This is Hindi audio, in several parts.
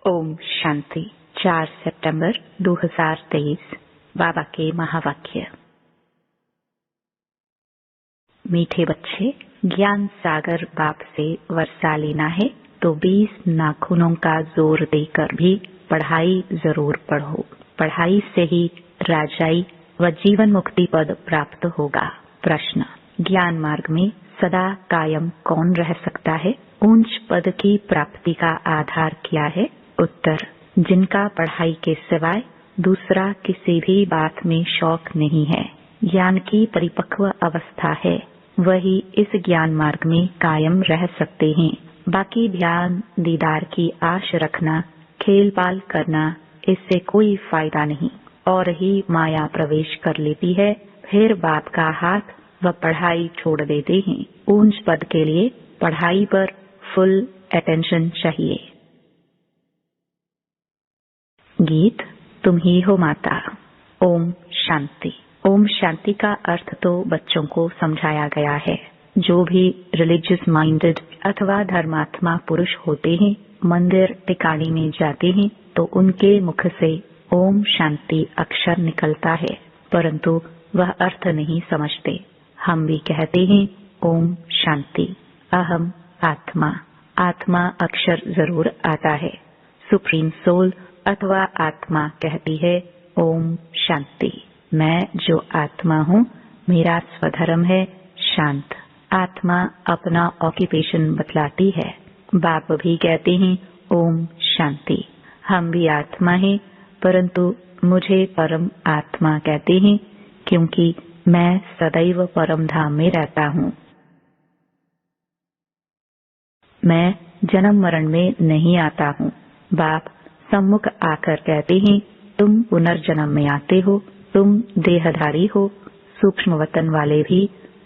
ओम शांति। 4 सितंबर 2023 बाबा के महावाक्य। मीठे बच्चे, ज्ञान सागर बाप से वर्षा लेना है तो 20 नाखूनों का जोर देकर भी पढ़ाई जरूर पढ़ो। पढ़ाई से ही राजाई व जीवन मुक्ति पद प्राप्त होगा। प्रश्न: ज्ञान मार्ग में सदा कायम कौन रह सकता है? ऊंच पद की प्राप्ति का आधार क्या है? उत्तर: जिनका पढ़ाई के सिवाय दूसरा किसी भी बात में शौक नहीं है, ज्ञान की परिपक्व अवस्था है, वही इस ज्ञान मार्ग में कायम रह सकते हैं। बाकी ध्यान दीदार की आश रखना, खेल पाल करना, इससे कोई फायदा नहीं और ही माया प्रवेश कर लेती है। फिर बाप का हाथ व पढ़ाई छोड़ देते हैं। ऊंच पद के लिए पढ़ाई पर फुल अटेंशन चाहिए। गीत: तुम ही हो माता। ओम शांति। ओम शांति का अर्थ तो बच्चों को समझाया गया है। जो भी रिलीजियस माइंडेड अथवा धर्मात्मा पुरुष होते हैं, मंदिर टिकाने में जाते हैं तो उनके मुख से ओम शांति अक्षर निकलता है, परंतु वह अर्थ नहीं समझते। हम भी कहते हैं ओम शांति, अहम आत्मा। आत्मा अक्षर जरूर आता है। सुप्रीम सोल अथवा आत्मा कहती है ओम शांति। मैं जो आत्मा हूँ, मेरा स्वधर्म है शांत। आत्मा अपना ऑक्यूपेशन बतलाती है। बाप भी कहते हैं ओम शांति। हम भी आत्मा हैं, परंतु मुझे परम आत्मा कहते हैं क्योंकि मैं सदैव परम धाम में रहता हूँ। मैं जन्म मरण में नहीं आता हूँ। बाप सम्मुख आकर कहते हैं तुम पुनर्जन्म में आते हो, तुम देहधारी हो। सूक्ष्म वतन वाले भी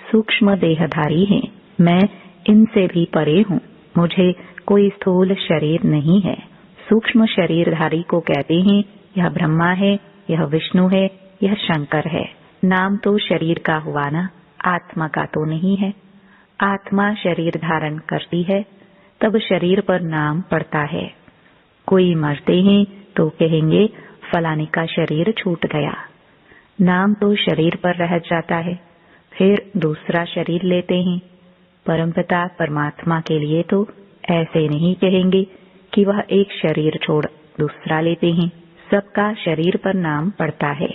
सूक्ष्म देहधारी हैं। मैं इनसे भी परे हूँ। मुझे कोई स्थूल शरीर नहीं है। सूक्ष्म शरीरधारी को कहते हैं यह ब्रह्मा है, यह विष्णु है, यह शंकर है। नाम तो शरीर का हुआ ना, आत्मा का तो नहीं है। आत्मा शरीर धारण करती है, तब शरीर पर नाम पड़ता है। कोई मरते हैं तो कहेंगे फलाने का शरीर छूट गया। नाम तो शरीर पर रह जाता है, फिर दूसरा शरीर लेते हैं। परमपिता परमात्मा के लिए तो ऐसे नहीं कहेंगे कि वह एक शरीर छोड़ दूसरा लेते हैं। सबका शरीर पर नाम पड़ता है।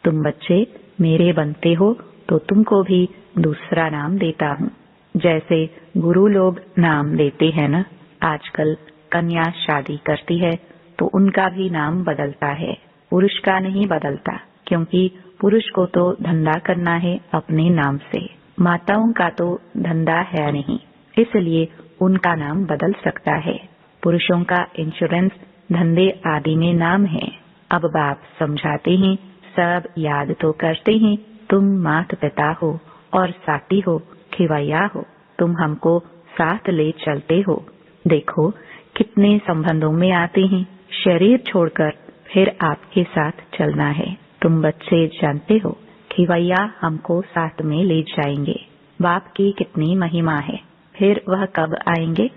तुम बच्चे मेरे बनते हो तो तुमको भी दूसरा नाम देता हूँ। जैसे गुरु लोग नाम देते हैं ना। आजकल कन्या शादी करती है तो उनका भी नाम बदलता है, पुरुष का नहीं बदलता, क्योंकि पुरुष को तो धंधा करना है अपने नाम से। माताओं का तो धंधा है नहीं, इसलिए उनका नाम बदल सकता है। पुरुषों का इंश्योरेंस धंधे आदि में नाम है। अब बाप समझाते हैं, सब याद तो करते हैं तुम माता पिता हो और साथी हो, खिवैया हो। तुम हमको साथ ले चलते हो। देखो कितने संबंधों में आते हैं। शरीर छोड़कर फिर आपके साथ चलना है। तुम बच्चे जानते हो खिवैया हमको साथ में ले जाएंगे। बाप की कितनी महिमा है। फिर वह कब आएंगे,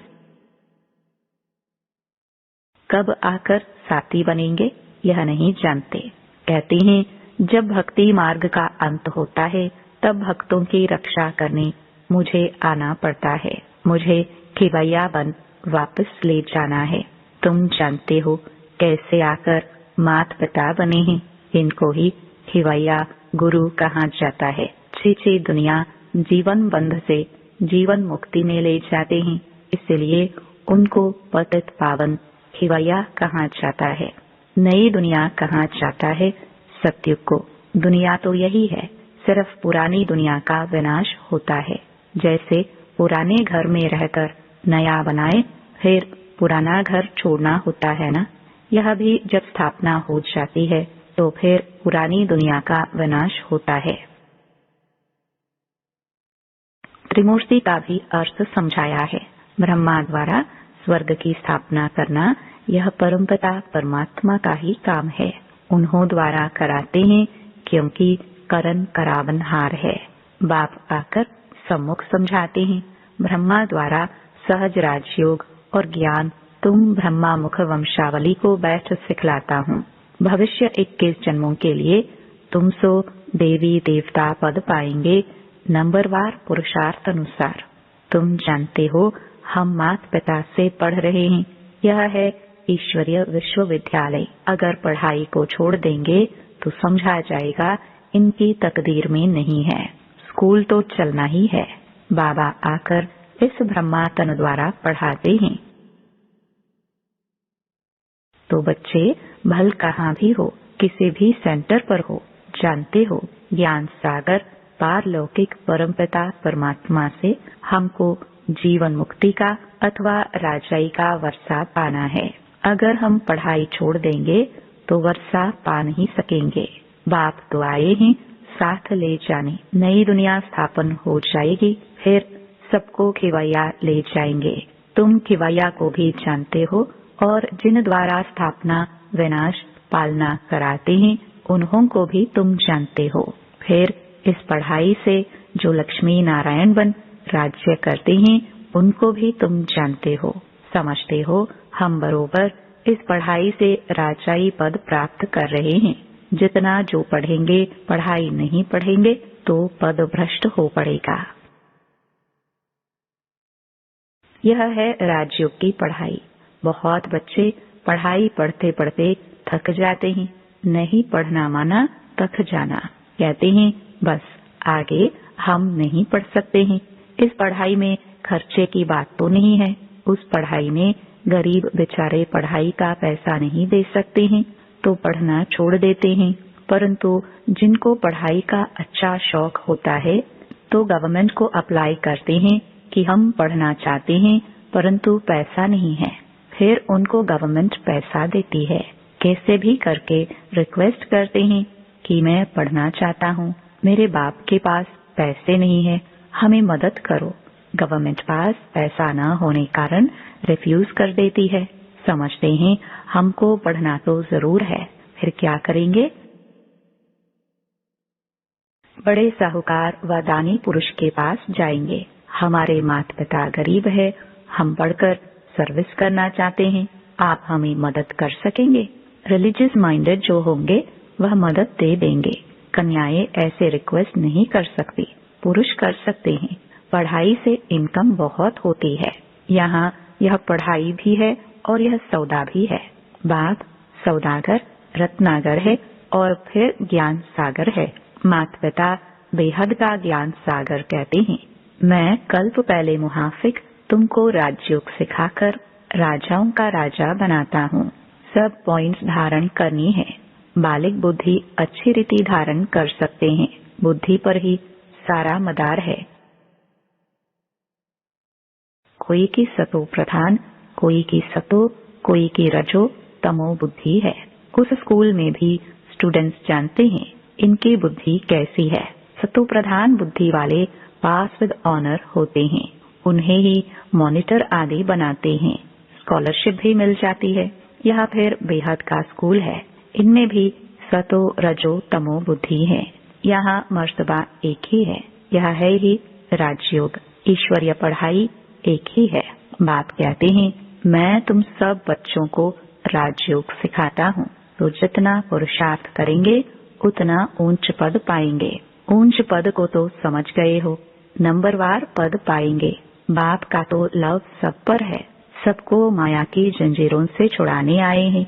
कब आकर साथी बनेंगे, यह नहीं जानते। कहते हैं जब भक्ति मार्ग का अंत होता है तब भक्तों की रक्षा करने मुझे आना पड़ता है। मुझे खिवैया बन वापस ले जाना है। तुम जानते हो कैसे आकर माता पिता बने हैं। इनको ही खिवैया गुरु कहा जाता है। छीछी दुनिया जीवन बंध से जीवन मुक्ति में ले जाते हैं, इसलिए उनको पतित पावन खिवैया कहा जाता है। नई दुनिया कहा जाता है सत्युग को। दुनिया तो यही है, सिर्फ पुरानी दुनिया का विनाश होता है। जैसे पुराने घर में रहकर नया बनाए, फिर पुराना घर छोड़ना होता है ना। यह भी जब स्थापना हो जाती है तो फिर पुरानी दुनिया का विनाश होता है। त्रिमूर्ति का भी अर्थ समझाया है। ब्रह्मा द्वारा स्वर्ग की स्थापना करना यह परमपिता परमात्मा का ही काम है। उन्हों द्वारा कराते हैं क्योंकि करन करावनहार है। बाप आकर सम्मुख समझाते हैं। ब्रह्मा द्वारा सहज राजयोग और ज्ञान तुम ब्रह्मा मुख वंशावली को बैठ सिखलाता हूँ। भविष्य 21 जन्मों के लिए तुम सो देवी देवता पद पाएंगे, नंबरवार पुरुषार्थ अनुसार। तुम जानते हो हम माता पिता से पढ़ रहे हैं। यह है ईश्वरीय विश्वविद्यालय। अगर पढ़ाई को छोड़ देंगे तो समझा जाएगा इनकी तकदीर में नहीं है। स्कूल तो चलना ही है। बाबा आकर इस ब्रह्मा तन द्वारा पढ़ाते हैं। तो बच्चे भल कहाँ भी हो, किसी भी सेंटर पर हो, जानते हो ज्ञान सागर पारलौकिक परमपिता परमात्मा से हमको जीवन मुक्ति का अथवा राजाई का वर्षा पाना है। अगर हम पढ़ाई छोड़ देंगे तो वर्षा पा नहीं सकेंगे। बाप तो आए हैं साथ ले जाने। नई दुनिया स्थापन हो जाएगी, फिर सबको खिवैया ले जाएंगे। तुम खिवैया को भी जानते हो और जिन द्वारा स्थापना विनाश पालना कराते हैं उन्हों को भी तुम जानते हो। फिर इस पढ़ाई से जो लक्ष्मी नारायण बन राज्य करते हैं उनको भी तुम जानते हो। समझते हो हम बरोबर इस पढ़ाई से राजाई पद प्राप्त कर रहे हैं। जितना जो पढ़ेंगे, पढ़ाई नहीं पढ़ेंगे तो पद भ्रष्ट हो पड़ेगा। यह है राजयोग की पढ़ाई। बहुत बच्चे पढ़ाई पढ़ते पढ़ते थक जाते हैं। नहीं पढ़ना माना थक जाना। कहते हैं बस आगे हम नहीं पढ़ सकते हैं। इस पढ़ाई में खर्चे की बात तो नहीं है। उस पढ़ाई में गरीब बेचारे पढ़ाई का पैसा नहीं दे सकते हैं तो पढ़ना छोड़ देते हैं। परंतु जिनको पढ़ाई का अच्छा शौक होता है तो गवर्नमेंट को अप्लाई करते हैं कि हम पढ़ना चाहते हैं परंतु पैसा नहीं है। फिर उनको गवर्नमेंट पैसा देती है। कैसे भी करके रिक्वेस्ट करते हैं कि मैं पढ़ना चाहता हूँ, मेरे बाप के पास पैसे नहीं है, हमें मदद करो। गवर्नमेंट पास पैसा न होने कारण रिफ्यूज कर देती है। समझते हैं हमको पढ़ना तो जरूर है, फिर क्या करेंगे? बड़े साहूकार व दानी पुरुष के पास जाएंगे। हमारे माता पिता गरीब है, हम पढ़कर सर्विस करना चाहते हैं, आप हमें मदद कर सकेंगे? रिलीजियस माइंडेड जो होंगे वह मदद दे देंगे। कन्याएं ऐसे रिक्वेस्ट नहीं कर सकती, पुरुष कर सकते हैं। पढ़ाई से इनकम बहुत होती है। यहाँ यह पढ़ाई भी है और यह सौदा भी है। बाप सौदागर रत्नागर है और फिर ज्ञान सागर है। माता पिता बेहद का ज्ञान सागर कहते हैं। मैं कल्प पहले मुहाफिक तुमको राजयोग सिखाकर राजाओं का राजा बनाता हूँ। सब पॉइंट्स धारण करनी है। बालिक बुद्धि अच्छी रीति धारण कर सकते हैं। बुद्धि पर ही सारा मदार है। कोई की सतो प्रधान, कोई की सतो, कोई की रजो तमो बुद्धि है। उस स्कूल में भी स्टूडेंट्स जानते हैं इनकी बुद्धि कैसी है। सतो प्रधान बुद्धि वाले पास विद ऑनर होते हैं। उन्हें ही मॉनिटर आदि बनाते हैं। स्कॉलरशिप भी मिल जाती है। यह फिर बेहद का स्कूल है। इनमें भी सतो रजो तमो बुद्धि है। यहाँ मर्तबा एक ही है। यह है ही राजयोग। ईश्वरीय पढ़ाई एक ही है। बाप कहते हैं मैं तुम सब बच्चों को राजयोग सिखाता हूँ, तो जितना पुरुषार्थ करेंगे उतना ऊंच पद पाएंगे। ऊंच पद को तो समझ गए हो, नंबरवार पद पाएंगे। बाप का तो लव सब पर है। सबको माया की जंजीरों से छुड़ाने आए हैं।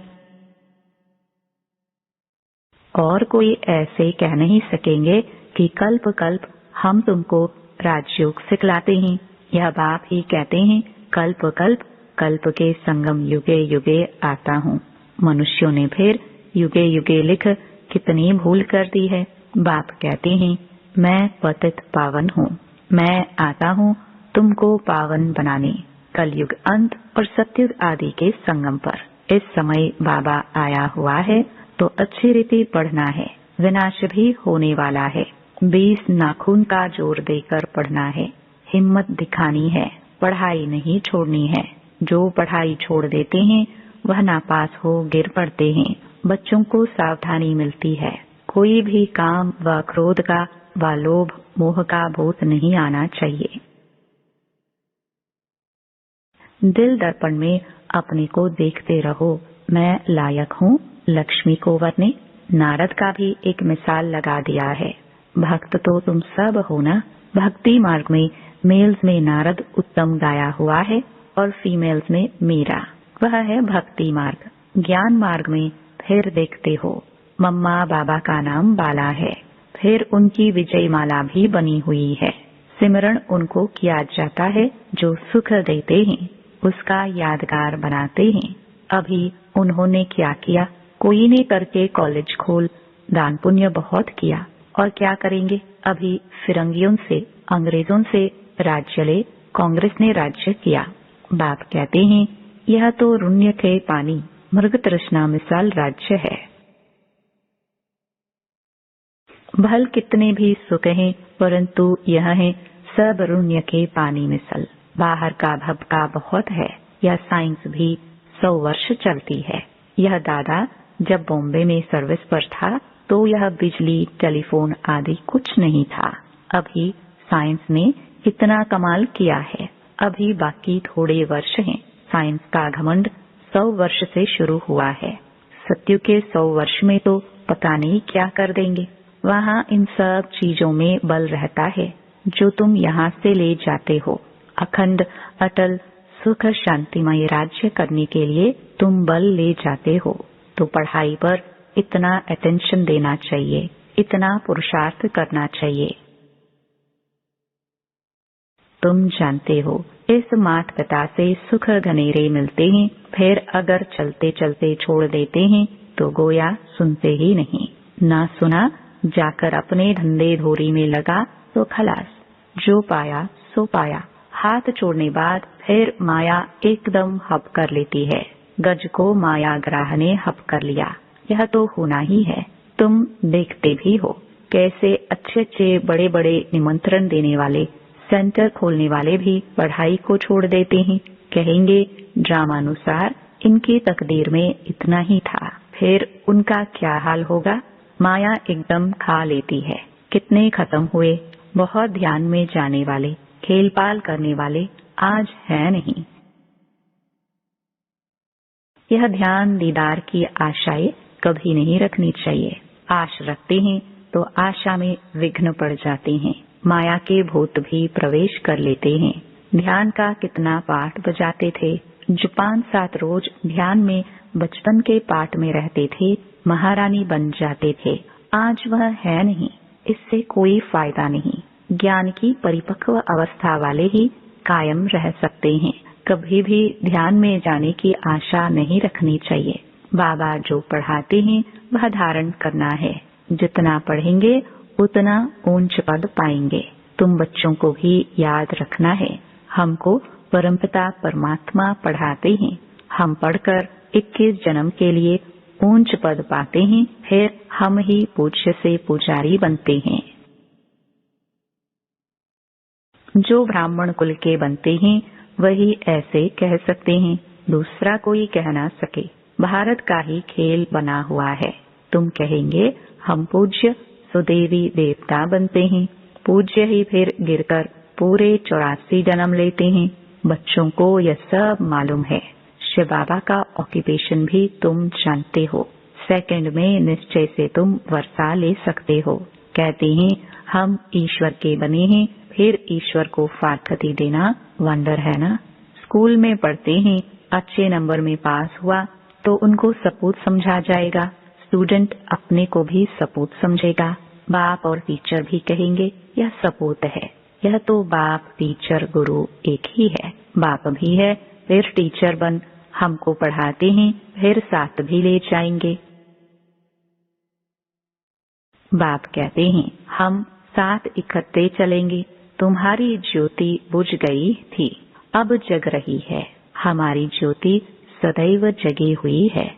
और कोई ऐसे कह नहीं सकेंगे कि कल्प कल्प हम तुमको राजयोग सिखलाते हैं। यह बाप ही कहते हैं कल्प कल्प कल्प के संगम युगे युगे आता हूँ। मनुष्यों ने फिर युगे युगे लिख कितनी भूल कर दी है। बाप कहते हैं मैं पतित पावन हूँ। मैं आता हूँ तुमको पावन बनाने, कलयुग अंत और सतयुग आदि के संगम पर। इस समय बाबा आया हुआ है तो अच्छी रीति पढ़ना है। विनाश भी होने वाला है। 20 नाखून का जोर देकर पढ़ना है। हिम्मत दिखानी है। पढ़ाई नहीं छोड़नी है। जो पढ़ाई छोड़ देते हैं वह नापास हो गिर पड़ते हैं। बच्चों को सावधानी मिलती है। कोई भी काम व क्रोध का व लोभ मोह का भूत नहीं आना चाहिए। दिल दर्पण में अपने को देखते रहो, मैं लायक हूँ लक्ष्मी को वरने। नारद का भी एक मिसाल लगा दिया है। भक्त तो तुम सब हो ना। भक्ति मार्ग में मेल्स में नारद उत्तम गाया हुआ है और फीमेल्स में मीरा, वह है भक्ति मार्ग। ज्ञान मार्ग में फिर देखते हो मम्मा बाबा का नाम बाला है, फिर उनकी विजय माला भी बनी हुई है। सिमरण उनको किया जाता है जो सुख देते हैं, उसका यादगार बनाते हैं। अभी उन्होंने क्या किया, कोई ने करके कॉलेज खोल, दान पुण्य बहुत किया, और क्या करेंगे। अभी फिरंगियों से अंग्रेजों से राज्य ले, कांग्रेस ने राज्य किया। बाप कहते हैं यह तो रुण्य के पानी, मृग तृष्णा मिसाल राज्य है। भल कितने भी सुख हैं, परंतु यह है सब रुण्य के पानी मिसल। बाहर का भपका बहुत है, यह साइंस भी 100 वर्ष चलती है। यह दादा जब बॉम्बे में सर्विस पर था तो यह बिजली टेलीफोन आदि कुछ नहीं था। अभी साइंस ने इतना कमाल किया है, अभी बाकी थोड़े वर्ष हैं। साइंस का घमंड 100 वर्ष से शुरू हुआ है, सत्यु के 100 वर्ष में तो पता नहीं क्या कर देंगे। वहाँ इन सब चीजों में बल रहता है जो तुम यहाँ से ले जाते हो। अखंड अटल सुख शांतिमय राज्य करने के लिए तुम बल ले जाते हो, तो पढ़ाई पर इतना अटेंशन देना चाहिए, इतना पुरुषार्थ करना चाहिए। तुम जानते हो इस मात पिता से सुख घनेरे मिलते हैं, फिर अगर चलते चलते छोड़ देते हैं तो गोया सुनते ही नहीं। ना सुना, जाकर अपने धंधे धोरी में लगा तो खलास। जो पाया सो पाया। हाथ छोड़ने बाद फिर माया एकदम हप कर लेती है। गज को माया ग्राह ने हप कर लिया, यह तो होना ही है। तुम देखते भी हो कैसे अच्छे अच्छे बड़े बड़े निमंत्रण देने वाले, सेंटर खोलने वाले भी पढ़ाई को छोड़ देते हैं। कहेंगे ड्रामानुसार इनकी तकदीर में इतना ही था, फिर उनका क्या हाल होगा। माया एकदम खा लेती है। कितने खत्म हुए बहुत ध्यान में जाने वाले, खेल पाल करने वाले, आज है नहीं। यह ध्यान दीदार की आशाएं कभी नहीं रखनी चाहिए। आश रखते हैं तो आशा में विघ्न पड़ जाते हैं। माया के भूत भी प्रवेश कर लेते हैं। ध्यान का कितना पाठ बजाते थे। जो 5-7 रोज ध्यान में बचपन के पाठ में रहते थे, महारानी बन जाते थे। आज वह है नहीं, इससे कोई फायदा नहीं। ज्ञान की परिपक्व अवस्था वाले ही कायम रह सकते हैं। कभी भी ध्यान में जाने की आशा नहीं रखनी चाहिए। बाबा जो पढ़ाते हैं वह धारण करना है। जितना पढ़ेंगे उतना ऊंच पद पाएंगे। तुम बच्चों को भी याद रखना है, हमको परमपिता परमात्मा पढ़ाते हैं। हम पढ़कर 21 जन्म के लिए ऊंच पद पाते हैं, फिर हम ही पूज्य से पुजारी बनते हैं। जो ब्राह्मण कुल के बनते हैं वही ऐसे कह सकते हैं, दूसरा कोई कह ना सके। भारत का ही खेल बना हुआ है। तुम कहेंगे हम पूज्य सुदेवी देवता बनते हैं। पूज्य ही फिर गिरकर पूरे 84 जन्म लेते हैं। बच्चों को यह सब मालूम है। शिव बाबा का ऑक्यूपेशन भी तुम जानते हो। सेकंड में निश्चय से तुम वर्षा ले सकते हो। कहते हैं हम ईश्वर के बने हैं, फिर ईश्वर को फारकती देना वंडर है ना। स्कूल में पढ़ते हैं, अच्छे नंबर में पास हुआ तो उनको सपूत समझा जाएगा। स्टूडेंट अपने को भी सपूत समझेगा। बाप और टीचर भी कहेंगे यह सपूत है। यह तो बाप टीचर गुरु एक ही है। बाप भी है फिर टीचर बन हमको पढ़ाते हैं, फिर साथ भी ले जाएंगे। बाप कहते हैं हम साथ इकट्ठे चलेंगे। तुम्हारी ज्योति बुझ गई थी, अब जग रही है। हमारी ज्योति सदैव जगी हुई है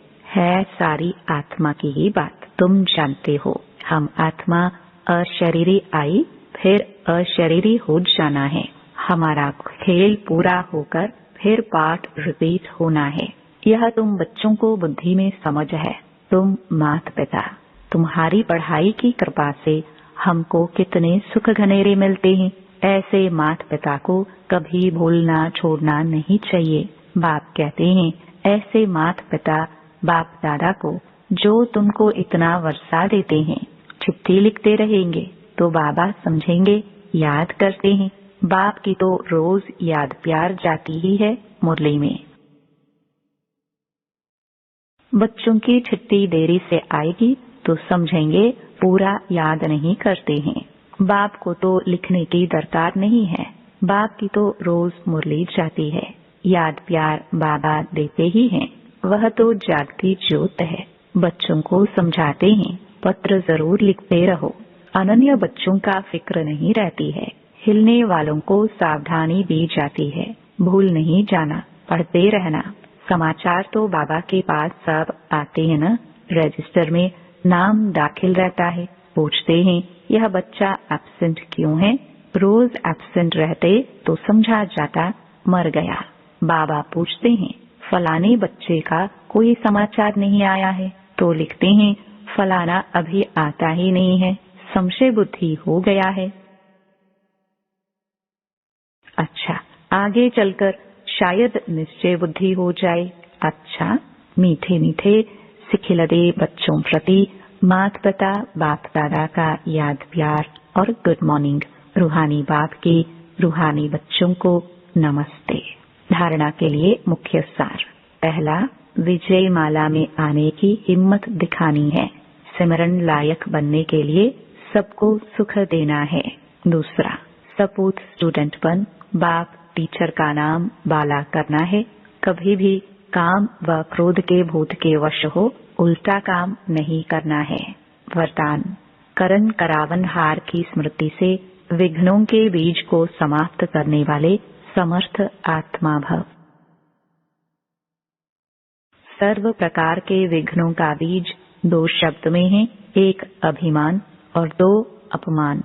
सारी आत्मा की ही बात। तुम जानते हो हम आत्मा अशरीरी आई, फिर अशरीरी हो जाना है। हमारा खेल पूरा होकर फिर पाठ रिपीट होना है। यह तुम बच्चों को बुद्धि में समझ है। तुम मात पिता, तुम्हारी पढ़ाई की कृपा से हमको कितने सुख घनेरे मिलते हैं। ऐसे माता पिता को कभी भूलना छोड़ना नहीं चाहिए। बाप कहते हैं, ऐसे माता पिता बाप दादा को जो तुमको इतना वर्षा देते हैं, चिट्ठी लिखते रहेंगे तो बाबा समझेंगे याद करते हैं। बाप की तो रोज याद प्यार जाती ही है मुरली में। बच्चों की चिट्ठी देरी से आएगी तो समझेंगे पूरा याद नहीं करते हैं। बाप को तो लिखने की दरकार नहीं है, बाप की तो रोज मुरली जाती है। याद प्यार बाबा देते ही हैं, वह तो जागती ज्योत है। बच्चों को समझाते हैं, पत्र जरूर लिखते रहो। अनन्य बच्चों का फिक्र नहीं रहती है। हिलने वालों को सावधानी दी जाती है, भूल नहीं जाना, पढ़ते रहना। समाचार तो बाबा के पास सब आते हैं न। रजिस्टर में नाम दाखिल रहता है, पूछते हैं यह बच्चा एब्सेंट क्यों है। रोज एब्सेंट रहते तो समझा जाता मर गया। बाबा पूछते हैं फलाने बच्चे का कोई समाचार नहीं आया है, तो लिखते हैं फलाना अभी आता ही नहीं है, संशय बुद्धि हो गया है। अच्छा, आगे चलकर शायद निश्चय बुद्धि हो जाए। अच्छा, मीठे मीठे सिखिलदे बच्चों प्रति माता पिता बाप दादा का याद प्यार और गुड मॉर्निंग। रूहानी बाप के रूहानी बच्चों को नमस्ते। धारणा के लिए मुख्य सार। पहला, विजय माला में आने की हिम्मत दिखानी है। सिमरन लायक बनने के लिए सबको सुख देना है। दूसरा, सपूत स्टूडेंट बन बाप टीचर का नाम बाला करना है। कभी भी काम व क्रोध के भूत के वश हो उल्टा काम नहीं करना है। वरदान, करण करावन हार की स्मृति से विघ्नों के बीज को समाप्त करने वाले समर्थ आत्मा भव। सर्व प्रकार के विघ्नों का बीज दो शब्द में है, एक अभिमान और दो अपमान।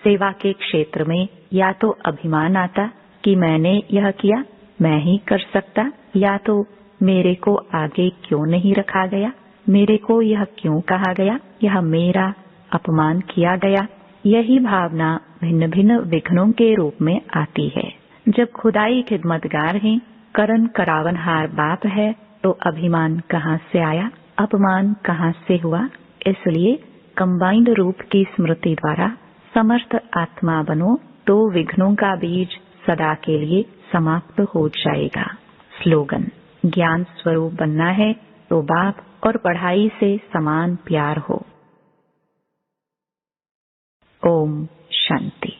सेवा के क्षेत्र में या तो अभिमान आता कि मैंने यह किया, मैं ही कर सकता, या तो मेरे को आगे क्यों नहीं रखा गया, मेरे को यह क्यों कहा गया, यह मेरा अपमान किया गया। यही भावना भिन्न भिन्न विघ्नों के रूप में आती है। जब खुदाई खिदमतगार है, करण करावनहार बाप है, तो अभिमान कहाँ से आया, अपमान कहाँ से हुआ। इसलिए कंबाइंड रूप की स्मृति द्वारा समर्थ आत्मा बनो तो विघ्नों का बीज सदा के लिए समाप्त हो जाएगा। स्लोगन, ज्ञान स्वरूप बनना है तो बाप और पढ़ाई से समान प्यार हो। ओम शांति।